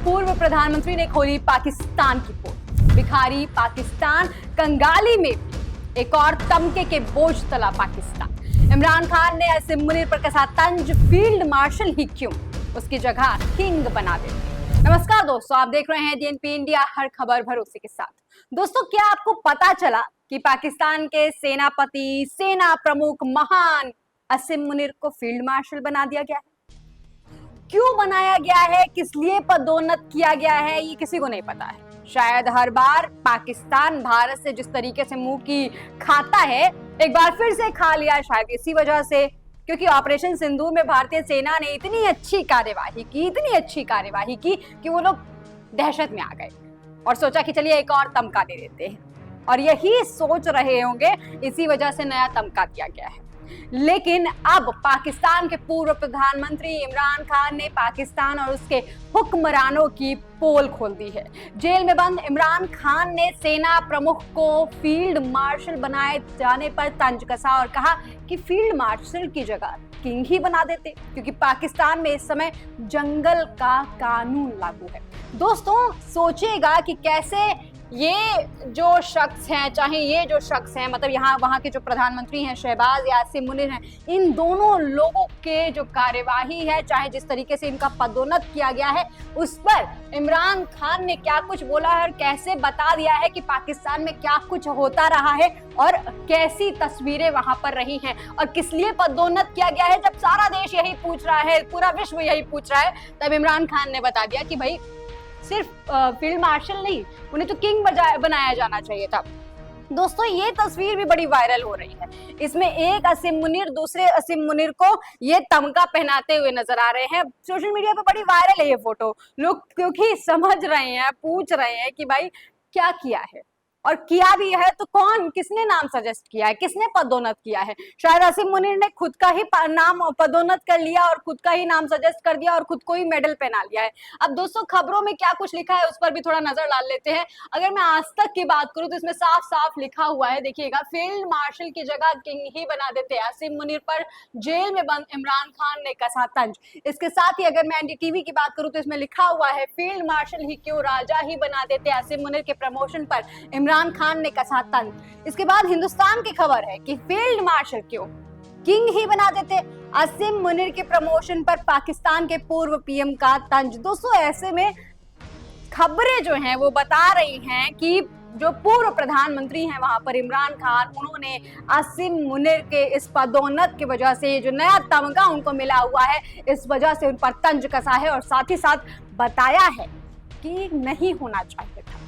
पूर्व प्रधानमंत्री ने खोली पाकिस्तान की पोल। भिखारी पाकिस्तान, कंगाली में एक और तमके के बोझ तला पाकिस्तान। इमरान खान ने असीम मुनीर पर कसा तंज, फील्ड मार्शल ही क्यों, उसकी जगह किंग बना देते। नमस्कार दोस्तों, आप देख रहे हैं डीएनपी इंडिया, हर खबर भरोसे के साथ। दोस्तों, क्या आपको पता चला कि पाकिस्तान के सेनापति, सेना प्रमुख, महान असीम मुनीर को फील्ड मार्शल बना दिया गया है? क्यों बनाया गया है, किस लिए पदोन्नत किया गया है, ये किसी को नहीं पता है। शायद हर बार पाकिस्तान भारत से जिस तरीके से मुंह की खाता है, एक बार फिर से खा लिया, शायद इसी वजह से, क्योंकि ऑपरेशन सिंदूर में भारतीय सेना ने इतनी अच्छी कार्यवाही की कि वो लोग दहशत में आ गए और सोचा कि चलिए एक और तमका दे देते हैं। और यही सोच रहे होंगे, इसी वजह से नया तमका दिया गया है। लेकिन अब पाकिस्तान के पूर्व प्रधानमंत्री इमरान खान ने पाकिस्तान और उसके हुक्मरानों की पोल खोल दी है। जेल में बंद इमरान खान ने सेना प्रमुख को फील्ड मार्शल बनाए जाने पर तंज कसा और कहा कि फील्ड मार्शल की जगह किंग ही बना देते, क्योंकि पाकिस्तान में इस समय जंगल का कानून लागू है। दोस्तों, सोचिएगा कि कैसे ये जो शख्स हैं, मतलब यहाँ वहाँ के जो प्रधानमंत्री हैं शहबाज या असीम मुनीर हैं, इन दोनों लोगों के जो कार्यवाही है, चाहे जिस तरीके से इनका पदोन्नत किया गया है, उस पर इमरान खान ने क्या कुछ बोला है और कैसे बता दिया है कि पाकिस्तान में क्या कुछ होता रहा है और कैसी तस्वीरें वहां पर रही हैं और किस लिए पदोन्नत किया गया है। जब सारा देश यही पूछ रहा है, पूरा विश्व यही पूछ रहा है, तब इमरान खान ने बता दिया कि भाई सिर्फ फील्ड मार्शल नहीं, उन्हें तो किंग बनाया जाना चाहिए था। दोस्तों, ये तस्वीर भी बड़ी वायरल हो रही है। इसमें एक असीम मुनीर दूसरे असीम मुनीर को ये तमगा पहनाते हुए नजर आ रहे हैं। सोशल मीडिया पे बड़ी वायरल है ये फोटो। लोग क्योंकि समझ रहे हैं, पूछ रहे हैं कि भाई क्या किया है, और किया भी है तो कौन, किसने नाम सजेस्ट किया है, किसने पदोन्नत किया है। शायद असीम मुनीर ने खुद का ही नाम पदोन्नत कर लिया और खुद का ही नाम सजेस्ट कर दिया और खुद को ही मेडल पहना लिया है। अब दोस्तों, खबरों में क्या कुछ लिखा है उस पर भी थोड़ा नजर डाल लेते हैं। अगर मैं आज तक की बात करूं तो इसमें साफ साफ लिखा हुआ है, देखिएगा, फील्ड मार्शल की जगह किंग ही बना देते हैं। असीम मुनीर पर जेल में बंद इमरान खान ने कसा तंज। इसके साथ ही अगर मैं एनडीटीवी की बात करूं तो इसमें लिखा हुआ है, फील्ड मार्शल ही क्यों, राजा ही बना देते। असीम मुनीर के प्रमोशन पर इमरान खान ने कसा तंज। इसके बाद हिंदुस्तान की खबर है कि फील्ड मार्शल क्यों, किंग ही बना देते। असीम मुनीर के प्रमोशन पर पाकिस्तान के पूर्व पीएम का तंज। दोस्तों, ऐसे में खबरें जो हैं वो बता रही हैं कि जो पूर्व प्रधानमंत्री हैं वहां पर इमरान खान, उन्होंने असीम मुनीर के इस पदोन्नत की वजह से, जो नया तमगा उनको मिला हुआ है, इस वजह से उन पर तंज कसा है और साथ ही साथ बताया है कि नहीं होना चाहिए था।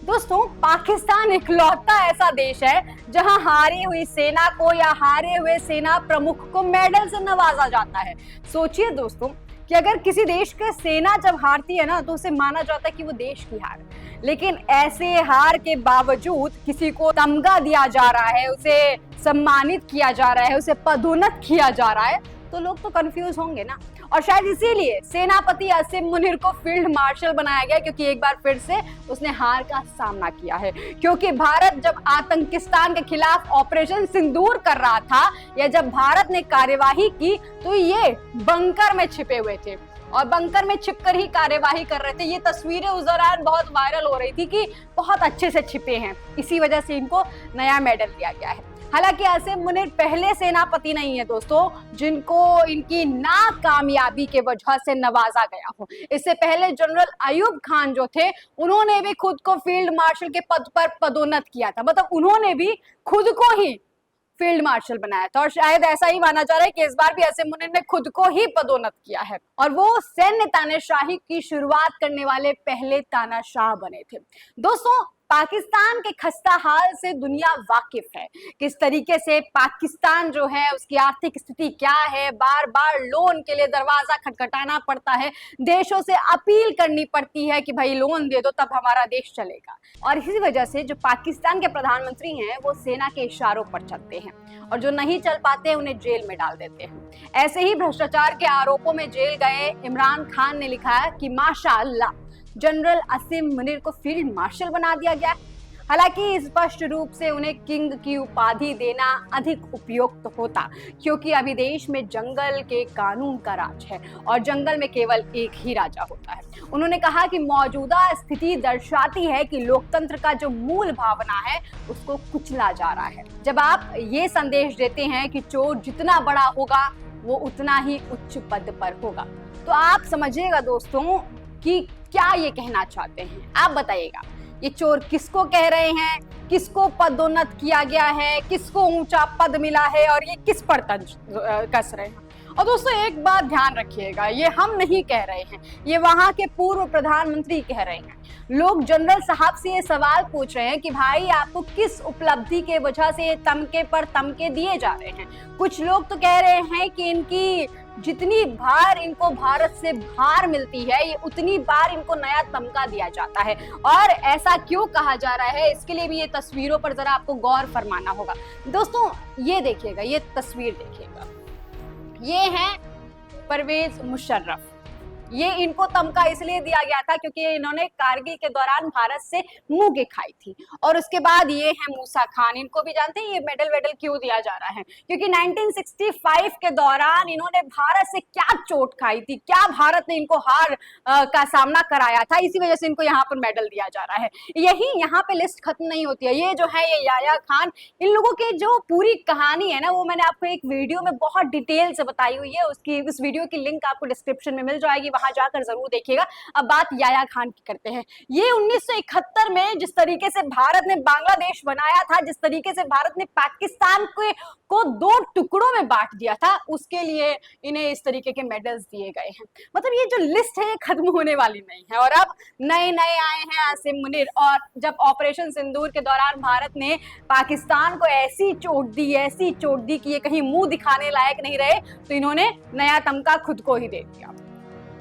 दोस्तों, पाकिस्तान इकलौता ऐसा देश है जहां हारी हुई सेना को या हारे हुए सेना प्रमुख को मेडल से नवाजा जाता है। सोचिए दोस्तों कि अगर किसी देश की सेना जब हारती है ना, तो उसे माना जाता है कि वो देश की हार, लेकिन ऐसे हार के बावजूद किसी को तमगा दिया जा रहा है, उसे सम्मानित किया जा रहा है, उसे पदोन्नत किया जा रहा है, तो लोग तो कंफ्यूज होंगे ना। और शायद इसीलिए सेनापति असीम मुनीर को फील्ड मार्शल बनाया गया, क्योंकि एक बार फिर से उसने हार का सामना किया है। क्योंकि भारत जब आतंकिस्तान के खिलाफ ऑपरेशन सिंदूर कर रहा था, या जब भारत ने कार्यवाही की, तो ये बंकर में छिपे हुए थे और बंकर में छिपकर ही कार्यवाही कर रहे थे। ये तस्वीरें उस दौरान बहुत वायरल हो रही थी कि बहुत अच्छे से छिपे हैं, इसी वजह से इनको नया मेडल दिया गया है। हालांकि असीम मुनीर पहले सेनापति नहीं है दोस्तों जिनको इनकी नाकामयाबी के वजह से नवाजा गया हो। इससे पहले जनरल अयूब खान जो थे, उन्होंने भी खुद को फील्ड मार्शल के पद पर पदोन्नत किया था, मतलब उन्होंने भी खुद को ही फील्ड मार्शल बनाया था। और शायद ऐसा ही माना जा रहा है कि इस बार भी असीम मुनीर ने खुद को ही पदोन्नत किया है, और वो सैन्य तानाशाही की शुरुआत करने वाले पहले तानाशाह बने थे। दोस्तों, पाकिस्तान के खस्ता हाल से दुनिया वाकिफ है, किस तरीके से पाकिस्तान जो है उसकी आर्थिक स्थिति क्या है, बार बार लोन के लिए दरवाजा खटखटाना पड़ता है, देशों से अपील करनी पड़ती है कि भाई लोन दे दो तब हमारा देश चलेगा। और इसी वजह से जो पाकिस्तान के प्रधानमंत्री हैं वो सेना के इशारों पर चलते हैं, और जो नहीं चल पाते हैं उन्हें जेल में डाल देते हैं। ऐसे ही भ्रष्टाचार के आरोपों में जेल गए इमरान खान ने लिखा है कि माशाअल्लाह जनरल असीम मुनीर को फील्ड मार्शल बना दिया गया। हालांकि स्पष्ट रूप से उन्हें किंग की उपाधि देना अधिक उपयुक्त होता, क्योंकि अभी देश में जंगल के कानून का राज है और जंगल में केवल एक ही राजा होता है। उन्होंने कहा कि मौजूदा स्थिति दर्शाती है कि लोकतंत्र का जो मूल भावना है उसको कुचला जा रहा है। जब आप ये संदेश देते हैं कि चोर जितना बड़ा होगा वो उतना ही उच्च पद पर होगा, तो आप समझिएगा दोस्तों कि क्या ये कहना चाहते हैं। आप बताइएगा, ये चोर किसको कह रहे हैं, किसको पदोन्नत किया गया है, किसको ऊंचा पद मिला है और ये किस पर तंज कस रहे हैं। और दोस्तों एक बात ध्यान रखिएगा, ये हम नहीं कह रहे हैं, ये वहां के पूर्व प्रधानमंत्री कह रहे हैं। लोग जनरल साहब से ये सवाल पूछ रहे हैं कि भाई आपको किस उपलब्धि के वजह से ये तमके पर तमके दिए जा रहे हैं। कुछ लोग तो कह रहे हैं कि इनकी जितनी बार इनको भारत से बाहर मिलती है ये उतनी बार इनको नया तमगा दिया जाता है। और ऐसा क्यों कहा जा रहा है, इसके लिए भी ये तस्वीरों पर जरा आपको गौर फरमाना होगा। दोस्तों ये देखिएगा, ये तस्वीर देखिएगा, ये है परवेज मुशर्रफ। ये इनको तमगा इसलिए दिया गया था क्योंकि इन्होंने कारगिल के दौरान भारत से मूंगे खाई थी। और उसके बाद ये है मूसा खान, इनको भी जानते हैं ये मेडल वेडल क्यों दिया जा रहा है, क्योंकि 1965 के दौरान इन्होंने भारत से क्या चोट खाई थी, क्या भारत ने इनको हार का सामना कराया था, इसी वजह से इनको यहाँ पर मेडल दिया जा रहा है। यही यहाँ पे लिस्ट खत्म नहीं होती है। ये जो है ये याया खान, इन लोगों की जो पूरी कहानी है ना वो मैंने आपको एक वीडियो में बहुत डिटेल से बताई हुई है, उसकी उस वीडियो की लिंक आपको डिस्क्रिप्शन में मिल जाएगी, वहां जाकर जरूर देखिएगा। अब बात याया खान की करते हैं। ये 1971 में जिस तरीके से भारत ने बांग्लादेश बनाया था, जिस तरीके से भारत ने पाकिस्तान को दो टुकड़ों में बांट दिया था, उसके लिए इन्हें इस तरीके के मेडल्स दिए गए हैं। मतलब ये जो लिस्ट है ये खत्म होने वाली नहीं है। और अब नए नए आए हैं आसिम मुनीर, और जब ऑपरेशन सिंदूर के दौरान भारत ने पाकिस्तान को ऐसी चोट दी कि ये कहीं मुंह दिखाने लायक नहीं रहे, तो इन्होंने नया तमगा खुद को ही दे दिया।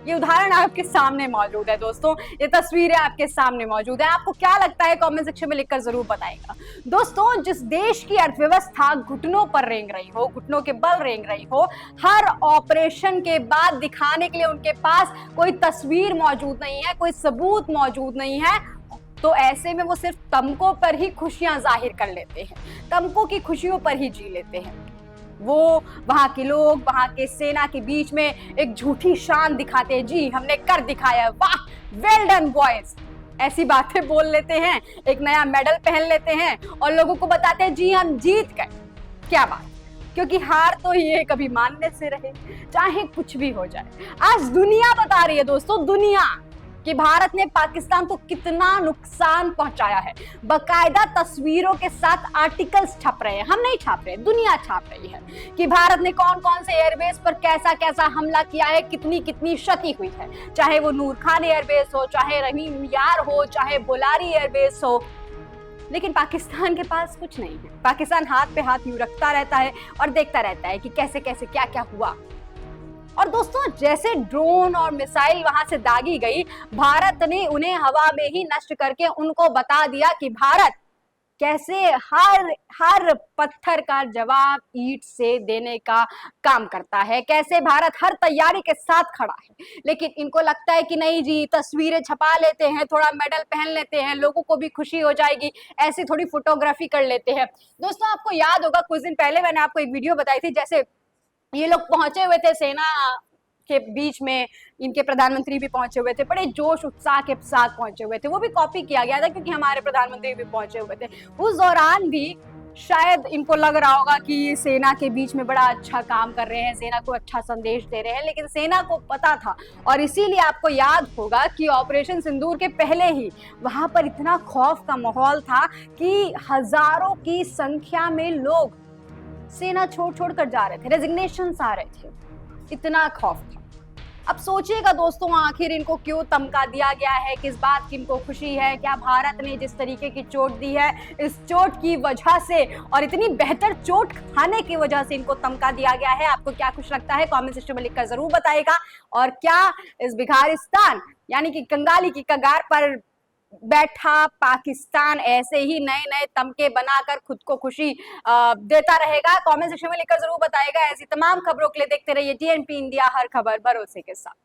ये उदाहरण आपके सामने मौजूद है दोस्तों, ये तस्वीरें आपके सामने मौजूद है। आपको क्या लगता है कमेंट सेक्शन में लिखकर जरूर बताएगा। दोस्तों जिस देश की अर्थव्यवस्था घुटनों पर रेंग रही हो, घुटनों के बल रेंग रही हो, हर ऑपरेशन के बाद दिखाने के लिए उनके पास कोई तस्वीर मौजूद नहीं है, कोई सबूत मौजूद नहीं है, तो ऐसे में वो सिर्फ तमकों पर ही खुशियां जाहिर कर लेते हैं, तमकों की खुशियों पर ही जी लेते हैं। वो वहां के लोग, वहां के सेना के बीच में एक झूठी शान दिखाते हैं, जी हमने कर दिखाया, वाह वेल डन बॉयज, ऐसी बातें बोल लेते हैं, एक नया मेडल पहन लेते हैं और लोगों को बताते हैं जी हम जीत गए। क्या बात, क्योंकि हार तो ये कभी मानने से रहे, चाहे कुछ भी हो जाए। आज दुनिया बता रही है दोस्तों, दुनिया, कि भारत ने पाकिस्तान को कितना नुकसान पहुंचाया है। बकायदा तस्वीरों के साथ आर्टिकल्स छप रहे हैं, हम नहीं छाप रहे, दुनिया छाप रही है कि भारत ने कौन कौन से एयरबेस पर कैसा कैसा हमला किया है, कितनी कितनी क्षति हुई है। चाहे वो नूर खान एयरबेस हो, चाहे रहीम यार हो, चाहे बोलारी एयरबेस हो, लेकिन पाकिस्तान के पास कुछ नहीं है। पाकिस्तान हाथ पे हाथ यूं रखता रहता है और देखता रहता है कि कैसे कैसे क्या क्या हुआ। और दोस्तों जैसे ड्रोन और मिसाइल वहां से दागी गई, भारत ने उन्हें हवा में ही नष्ट करके उनको बता दिया कि भारत कैसे हर पत्थर का जवाब ईंट से देने का काम करता है, कैसे भारत हर तैयारी के साथ खड़ा है। लेकिन इनको लगता है कि नहीं जी, तस्वीरें छपा लेते हैं, थोड़ा मेडल पहन लेते हैं, लोगों को भी खुशी हो जाएगी, ऐसी थोड़ी फोटोग्राफी कर लेते हैं। दोस्तों आपको याद होगा कुछ दिन पहले मैंने आपको एक वीडियो बताई थी, जैसे ये लोग पहुंचे हुए थे सेना के बीच में, इनके प्रधानमंत्री भी पहुंचे हुए थे, बड़े जोश उत्साह के साथ पहुंचे हुए थे। वो भी कॉपी किया गया था क्योंकि हमारे प्रधानमंत्री भी पहुंचे हुए थे। उस दौरान भी शायद इनको लग रहा होगा कि सेना के बीच में बड़ा अच्छा काम कर रहे हैं, सेना को अच्छा संदेश दे रहे हैं, लेकिन सेना को पता था, और इसीलिए आपको याद होगा कि ऑपरेशन सिंदूर के पहले ही वहां पर इतना खौफ का माहौल था कि हजारों की संख्या में लोग सेना छोड़ कर जा रहे थे, रेजिग्नेशन आ रहे थे, इतना खौफ था। अब सोचिएगा दोस्तों, आखिर इनको क्यों तमगा दिया गया है, किस बात की इनको खुशी है? क्या भारत ने जिस तरीके की चोट दी है, इस चोट की वजह से और इतनी बेहतर चोट खाने की वजह से इनको तमगा दिया गया है? आपको क्या कुछ लगता है कमेंट सेक्शन में लिखकर जरूर बताएगा। और क्या इस बिखारिस्तान यानी कि कंगाली की कगार पर बैठा पाकिस्तान ऐसे ही नए नए तमके बनाकर खुद को खुशी देता रहेगा? कमेंट सेक्शन में लिखकर जरूर बताएगा। ऐसी तमाम खबरों के लिए देखते रहिए TNP इंडिया, हर खबर भरोसे के साथ।